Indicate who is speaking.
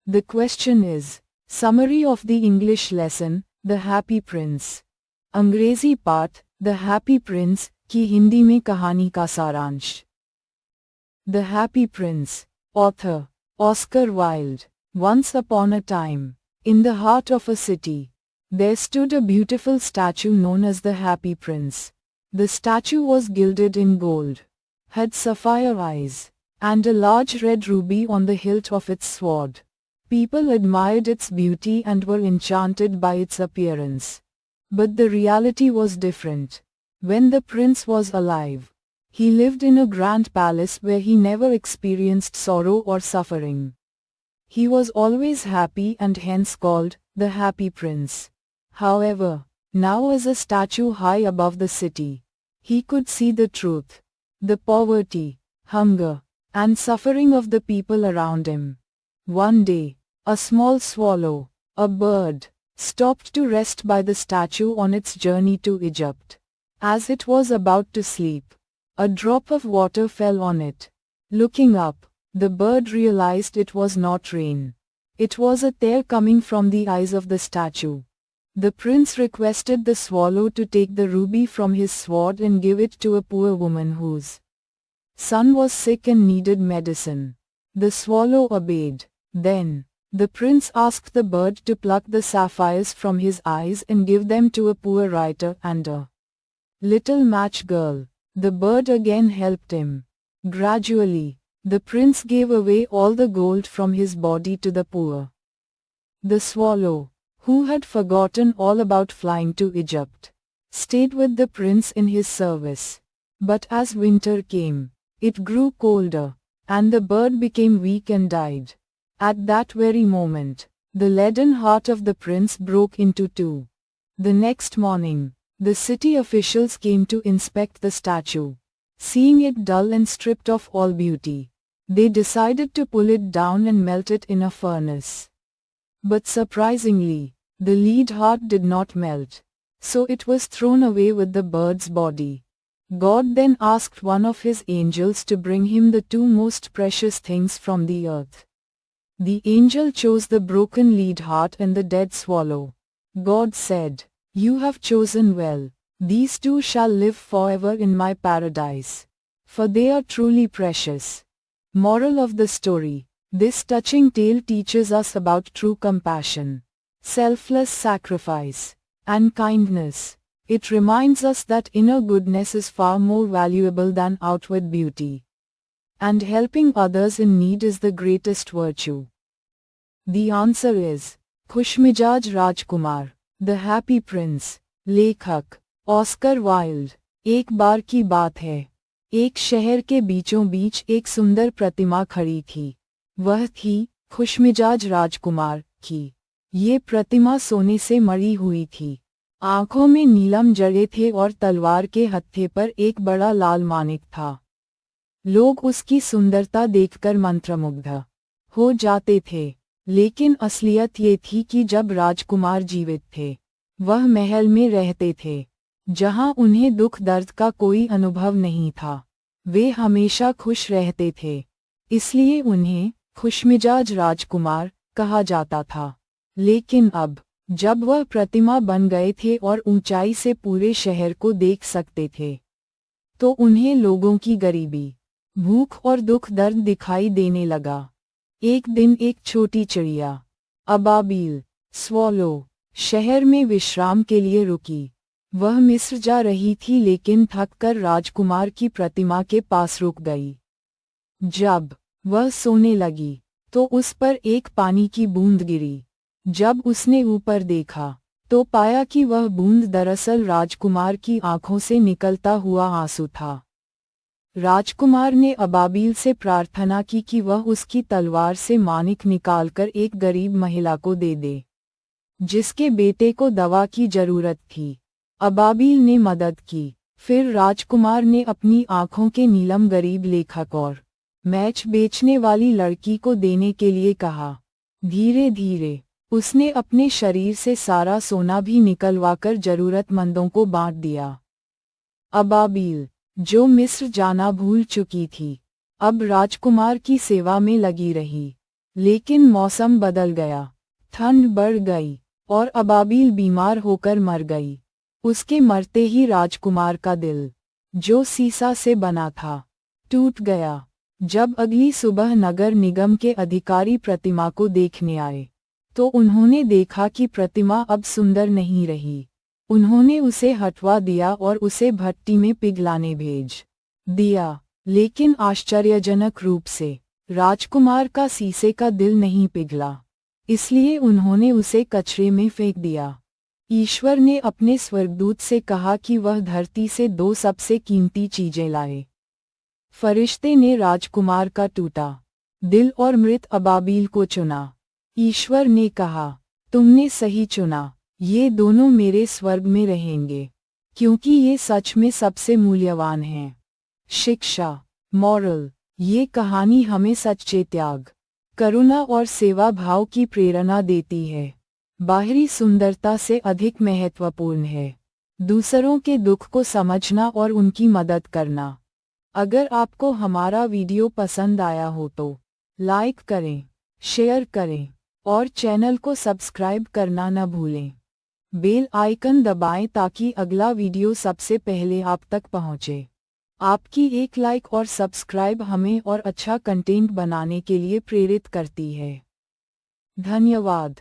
Speaker 1: The question is, summary of the English lesson, The Happy Prince. अंग्रेजी पाठ, The Happy Prince की हिंदी में कहानी का सारांश. The Happy Prince. Author, Oscar Wilde. Once upon a time, in the heart of a city, there stood a beautiful statue known as the Happy Prince. The statue was gilded in gold, had sapphire eyes, and a large red ruby on the hilt of its sword. People admired its beauty and were enchanted by its appearance. But the reality was different. When the prince was alive, he lived in a grand palace where he never experienced sorrow or suffering. He was always happy and hence called the Happy Prince. However, now as a statue high above the city, he could see the truth, the poverty, hunger, and suffering of the people around him. One day, a small swallow, a bird, stopped to rest by the statue on its journey to Egypt. As it was about to sleep, a drop of water fell on it. Looking up, the bird realized it was not rain. It was a tear coming from the eyes of the statue. The prince requested the swallow to take the ruby from his sword and give it to a poor woman whose son was sick and needed medicine. The swallow obeyed. Then, the prince asked the bird to pluck the sapphires from his eyes and give them to a poor writer and a little match girl. The bird again helped him. Gradually, the prince gave away all the gold from his body to the poor. The swallow, who had forgotten all about flying to Egypt, stayed with the prince in his service. But as winter came, it grew colder, and the bird became weak and died. At that very moment, the leaden heart of the prince broke into two. The next morning, the city officials came to inspect the statue. Seeing it dull and stripped of all beauty, they decided to pull it down and melt it in a furnace. But surprisingly, the lead heart did not melt, so it was thrown away with the bird's body. God then asked one of his angels to bring him the two most precious things from the earth. The angel chose the broken lead heart and the dead swallow. God said, "You have chosen well. These two shall live forever in my paradise, for they are truly precious." Moral of the story: this touching tale teaches us about true compassion, selfless sacrifice, and kindness. It reminds us that inner goodness is far more valuable than outward beauty. And helping others in need is the greatest virtue. The answer is खुशमिजाज राजकुमार, The Happy Prince. लेखक Oscar Wilde. एक बार की बात है, एक शहर के बीचों बीच एक सुंदर प्रतिमा खड़ी थी. वह थी खुशमिजाज राजकुमार की. ये प्रतिमा सोने से मढ़ी हुई थी. आंखों में नीलम जड़े थे और तलवार के हत्थे पर एक बड़ा लाल मानिक था. लोग उसकी सुंदरता देखकर मंत्रमुग्ध हो जाते थे. लेकिन असलियत ये थी कि जब राजकुमार जीवित थे, वह महल में रहते थे, जहां उन्हें दुख दर्द का कोई अनुभव नहीं था. वे हमेशा खुश रहते थे, इसलिए उन्हें खुशमिजाज राजकुमार कहा जाता था. लेकिन अब, जब वह प्रतिमा बन गए थे और ऊंचाई से पूरे शहर को देख सकते थे, तो उन्हें लोगों की गरीबी, भूख और दुख दर्द दिखाई देने लगा. एक दिन एक छोटी चिड़िया, अबाबील, स्वॉलो, शहर में विश्राम के लिए रुकी. वह मिस्र जा रही थी लेकिन थककर राजकुमार की प्रतिमा के पास रुक गई. जब वह सोने लगी, तो उस पर एक पानी की बूंद गिरी. जब उसने ऊपर देखा, तो पाया कि वह बूंद दरअसल राजकुमार की आंखों से निकलता हुआ आंसू था. राजकुमार ने अबाबील से प्रार्थना की कि वह उसकी तलवार से मानिक निकालकर एक गरीब महिला को दे दे, जिसके बेटे को दवा की जरूरत थी. अबाबील ने मदद की. फिर राजकुमार ने अपनी आंखों के नीलम गरीब लेखक और मैच बेचने वाली लड़की को देने के लिए कहा. धीरे धीरे उसने अपने शरीर से सारा सोना भी निकलवाकर जरूरतमंदों को बांट दिया. अबाबील, जो मिस्र जाना भूल चुकी थी, अब राजकुमार की सेवा में लगी रही. लेकिन मौसम बदल गया, ठंड बढ़ गई और अबाबिल बीमार होकर मर गई। उसके मरते ही राजकुमार का दिल, जो सीसा से बना था, टूट गया। जब अगली सुबह नगर निगम के अधिकारी प्रतिमा को देखने आए, तो उन्होंने देखा कि प्रतिमा अब सुंदर नहीं रही। उन्होंने उसे हटवा दिया और उसे भट्टी में पिघलाने भेज दिया। लेकिन आश्चर्यजनक रूप से राजकुमार का सीसे का दिल नहीं पिघला, इसलिए उन्होंने उसे कचरे में फेंक दिया। ईश्वर ने अपने स्वर्गदूत से कहा कि वह धरती से 2 सबसे कीमती चीजें लाए। फरिश्ते ने राजकुमार का टूटा दिल और मृत अबाबील को चुना। ईश्वर ने कहा, तुमने सही चुना, ये दोनों मेरे स्वर्ग में रहेंगे, क्योंकि ये सच में सबसे मूल्यवान हैं। शिक्षा, मॉरल, ये कहानी हमें सच्चे त्याग, करुणा और सेवा भाव की प्रेरणा देती है। बाहरी सुंदरता से अधिक महत्वपूर्ण है दूसरों के दुख को समझना और उनकी मदद करना। अगर आपको हमारा वीडियो पसंद आया हो तो लाइक करें, शेयर करें और चैनल को सब्सक्राइब करना न भूलें। बेल आइकन दबाएं ताकि अगला वीडियो सबसे पहले आप तक पहुंचे। आपकी एक लाइक और सब्सक्राइब हमें और अच्छा कंटेंट बनाने के लिए प्रेरित करती है। धन्यवाद।